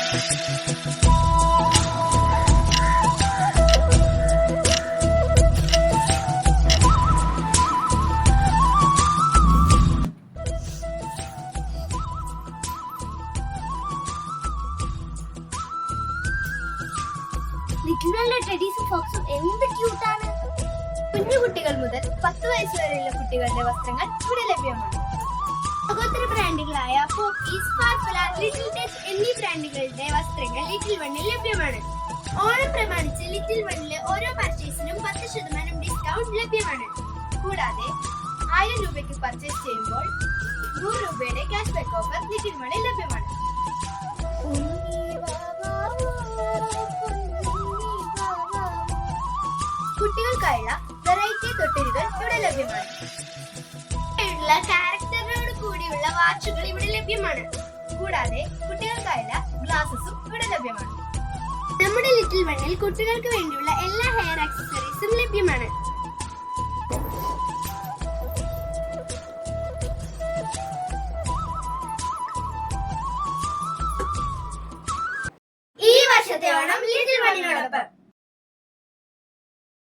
Little ടെഡീസും ഫോക്സും എന്ത് ക്യൂട്ടാണ്. കുഞ്ഞു കുട്ടികൾ മുതൽ 10 വയസ്സ് വരെയുള്ള കുട്ടികളുടെ വസ്ത്രങ്ങൾ ഇവിടെ ലഭ്യമാണ്. ലോകോത്തര ബ്രാൻഡുകളായ പോക്കീസ്, ഫാർഫല, ലിറ്റിൽ ടച്ച് എന്നീ ബ്രാൻഡുകളുടെ വസ്ത്രങ്ങൾ ലിറ്റിൽ വണ്ണിൽ ലഭ്യമാണ്. ഓണം പ്രമാണിച്ച് ലിറ്റിൽ വണ്ണിലെ ഓരോ പർച്ചേസിനും 10% ഡിസ്കൗണ്ട് ലഭ്യമാണ്. കൂടാതെ 1000 രൂപയ്ക്ക് പർച്ചേസ് ചെയ്യുമ്പോൾ 100 രൂപയുടെ ക്യാഷ് ബാക്ക് ഓഫർ ലിറ്റിൽ വണ്ണിൽ ലഭ്യമാണ്. കുട്ടികൾക്കായുള്ള വെറൈറ്റി തൊട്ടിലുകൾ ഇവിടെ ലഭ്യമാണ്. ക്യാരക്ടറിനോട് കൂടിയുള്ള വാച്ചുകൾ ഇവിടെ ലഭ്യമാണ്. കൂടാതെ കുട്ടികൾക്കായുള്ള ഗ്ലാസസും ഇവിടെ ലഭ്യമാണ്. നമ്മുടെ ലിറ്റിൽ വണ്ണിൽ കുട്ടികൾക്ക് വേണ്ടിയുള്ള എല്ലാ ഹെയർ ആക്സസറീസും ലഭ്യമാണ്. ഈ വർഷത്തെ ഓണം ലിറ്റിൽ വണ്ണിനോടൊപ്പം.